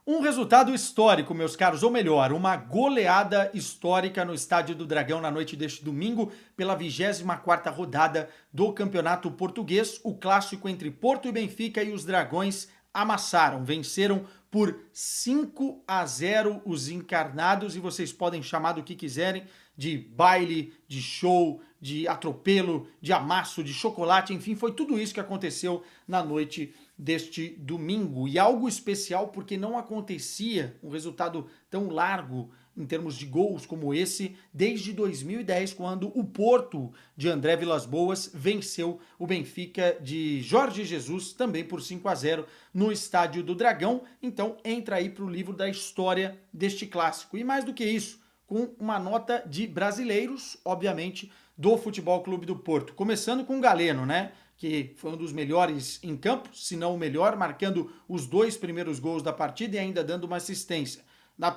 Um resultado histórico, meus caros, ou melhor, uma goleada histórica no Estádio do Dragão na noite deste domingo, pela 24ª rodada do Campeonato Português. O clássico entre Porto e Benfica, e os Dragões amassaram, venceram por 5-0 os encarnados, e vocês podem chamar do que quiserem, de baile, de show, de atropelo, de amasso, de chocolate, enfim, foi tudo isso que aconteceu na noite deste domingo. E algo especial porque não acontecia um resultado tão largo em termos de gols como esse desde 2010, quando o Porto de André Vilas-Boas venceu o Benfica de Jorge Jesus também por 5-0 no Estádio do Dragão. Então entra aí para o livro da história deste clássico. E mais do que isso, com uma nota de brasileiros, obviamente, do Futebol Clube do Porto. Começando com o Galeno, né? Que foi um dos melhores em campo, se não o melhor, marcando os 2 primeiros gols da partida e ainda dando uma assistência.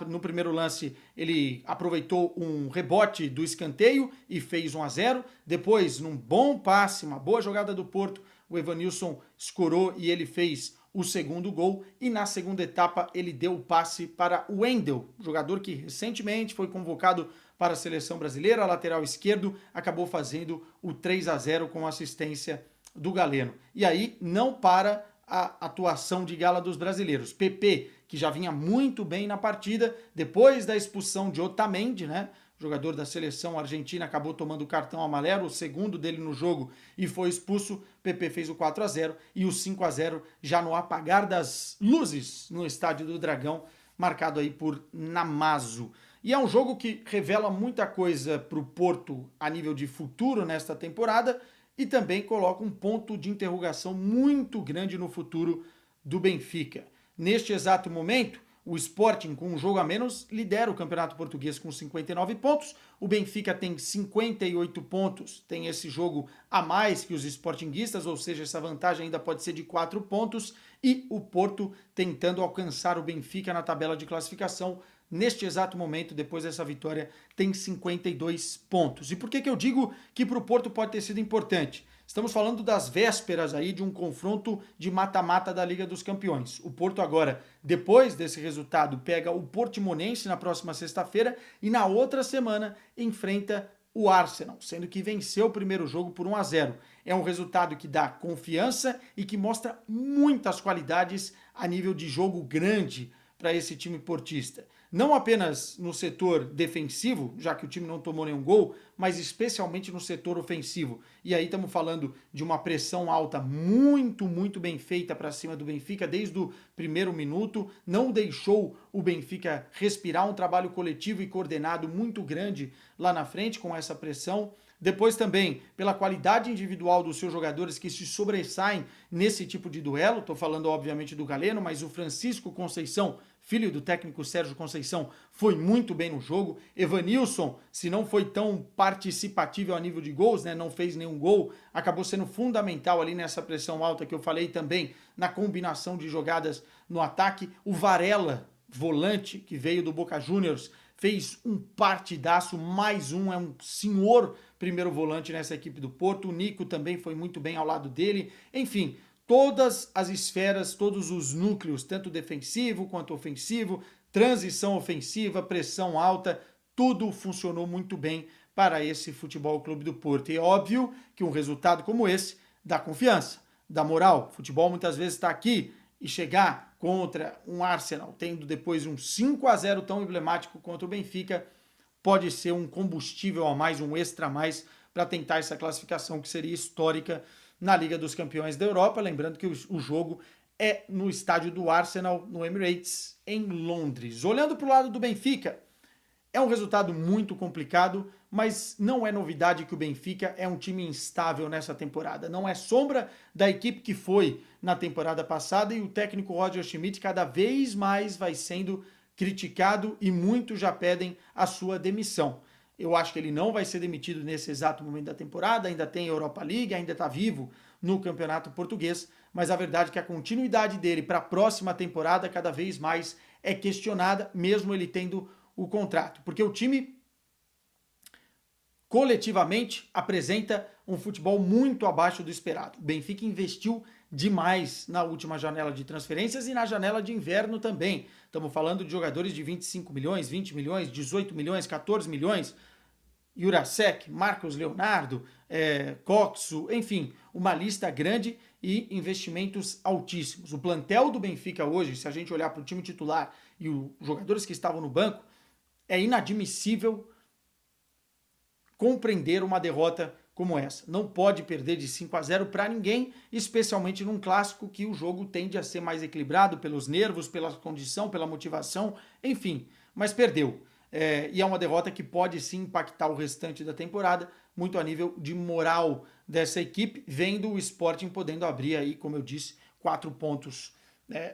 No primeiro lance, ele aproveitou um rebote do escanteio e fez 1-0. Depois, num bom passe, uma boa jogada do Porto, o Evanilson escorou e ele fez o segundo gol. E na segunda etapa, ele deu o passe para o Wendel, jogador que recentemente foi convocado para a seleção brasileira, lateral esquerdo, acabou fazendo o 3-0 com assistência do Galeno. E aí não para a atuação de gala dos brasileiros. PP, que já vinha muito bem na partida, depois da expulsão de Otamendi, né? Jogador da seleção argentina, acabou tomando o cartão amarelo, o segundo dele no jogo, e foi expulso. PP fez o 4-0 e o 5-0 já no apagar das luzes no Estádio do Dragão, marcado aí por Namazo. E é um jogo que revela muita coisa para o Porto a nível de futuro nesta temporada, e também coloca um ponto de interrogação muito grande no futuro do Benfica. Neste exato momento, o Sporting, com um jogo a menos, lidera o Campeonato Português com 59 pontos. O Benfica tem 58 pontos, tem esse jogo a mais que os sportinguistas, ou seja, essa vantagem ainda pode ser de 4 pontos. E o Porto tentando alcançar o Benfica na tabela de classificação. Neste exato momento, depois dessa vitória, tem 52 pontos. E por que eu digo que para o Porto pode ter sido importante? Estamos falando das vésperas aí de um confronto de mata-mata da Liga dos Campeões. O Porto agora, depois desse resultado, pega o Portimonense na próxima sexta-feira e na outra semana enfrenta o Arsenal, sendo que venceu o primeiro jogo por 1-0. É um resultado que dá confiança e que mostra muitas qualidades a nível de jogo grande para esse time portista. Não apenas no setor defensivo, já que o time não tomou nenhum gol, mas especialmente no setor ofensivo. E aí estamos falando de uma pressão alta muito bem feita para cima do Benfica desde o primeiro minuto. Não deixou o Benfica respirar, um trabalho coletivo e coordenado muito grande lá na frente com essa pressão. Depois também, pela qualidade individual dos seus jogadores que se sobressaem nesse tipo de duelo. Estou falando, obviamente, do Galeno, mas o Francisco Conceição, filho do técnico Sérgio Conceição, foi muito bem no jogo. Evanilson, se não foi tão participativo a nível de gols, né, não fez nenhum gol, acabou sendo fundamental ali nessa pressão alta que eu falei também, na combinação de jogadas no ataque. O Varela, volante, que veio do Boca Juniors, fez um partidaço, mais um, é um senhor primeiro volante nessa equipe do Porto. O Nico também foi muito bem ao lado dele. Enfim, todas as esferas, todos os núcleos, tanto defensivo quanto ofensivo, transição ofensiva, pressão alta, tudo funcionou muito bem para esse Futebol Clube do Porto. E é óbvio que um resultado como esse dá confiança, dá moral. O futebol muitas vezes está aqui e chegar contra um Arsenal, tendo depois um 5-0 tão emblemático contra o Benfica, pode ser um combustível a mais, um extra a mais, para tentar essa classificação que seria histórica na Liga dos Campeões da Europa. Lembrando que o jogo é no estádio do Arsenal, no Emirates, em Londres. Olhando para o lado do Benfica, é um resultado muito complicado, mas não é novidade que o Benfica é um time instável nessa temporada. Não é sombra da equipe que foi na temporada passada, e o técnico Roger Schmidt cada vez mais vai sendo criticado e muitos já pedem a sua demissão. Eu acho que ele não vai ser demitido nesse exato momento da temporada, ainda tem Europa League, ainda está vivo no Campeonato Português, mas a verdade é que a continuidade dele para a próxima temporada cada vez mais é questionada, mesmo ele tendo o contrato, porque o time coletivamente apresenta um futebol muito abaixo do esperado. O Benfica investiu demais na última janela de transferências e na janela de inverno também. Estamos falando de jogadores de 25 milhões, 20 milhões, 18 milhões, 14 milhões. Jurasek, Marcos Leonardo, Coxo, enfim, uma lista grande e investimentos altíssimos. O plantel do Benfica hoje, se a gente olhar para o time titular e os jogadores que estavam no banco, é inadmissível compreender uma derrota como essa. Não pode perder de 5-0 para ninguém, especialmente num clássico que o jogo tende a ser mais equilibrado pelos nervos, pela condição, pela motivação, enfim, mas perdeu. E é uma derrota que pode sim impactar o restante da temporada, muito a nível de moral dessa equipe, vendo o Sporting podendo abrir aí, como eu disse, 4 pontos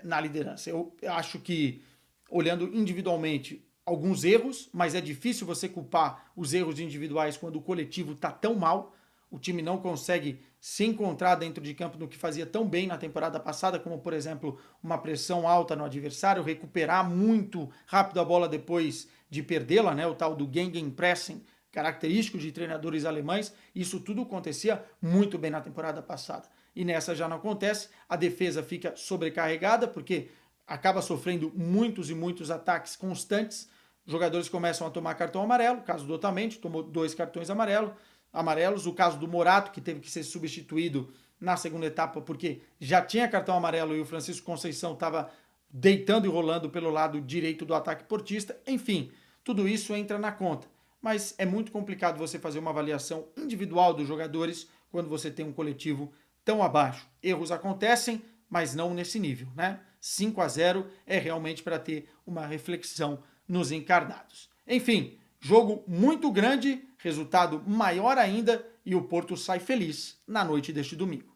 na liderança. Eu acho que, olhando individualmente, alguns erros, mas é difícil você culpar os erros individuais quando o coletivo está tão mal. O time não consegue se encontrar dentro de campo no que fazia tão bem na temporada passada, como, por exemplo, uma pressão alta no adversário, recuperar muito rápido a bola depois de perdê-la, né? O tal do Gegenpressing, característico de treinadores alemães. Isso tudo acontecia muito bem na temporada passada. E nessa já não acontece, a defesa fica sobrecarregada, porque acaba sofrendo muitos e muitos ataques constantes. Os jogadores começam a tomar cartão amarelo, o caso do Otamendi, tomou 2 cartões amarelos, o caso do Morato, que teve que ser substituído na segunda etapa porque já tinha cartão amarelo e o Francisco Conceição estava deitando e rolando pelo lado direito do ataque portista. Enfim, tudo isso entra na conta. Mas é muito complicado você fazer uma avaliação individual dos jogadores quando você tem um coletivo tão abaixo. Erros acontecem, mas não nesse nível, né? 5-0 é realmente para ter uma reflexão nos encarnados. Enfim, jogo muito grande, resultado maior ainda e o Porto sai feliz na noite deste domingo.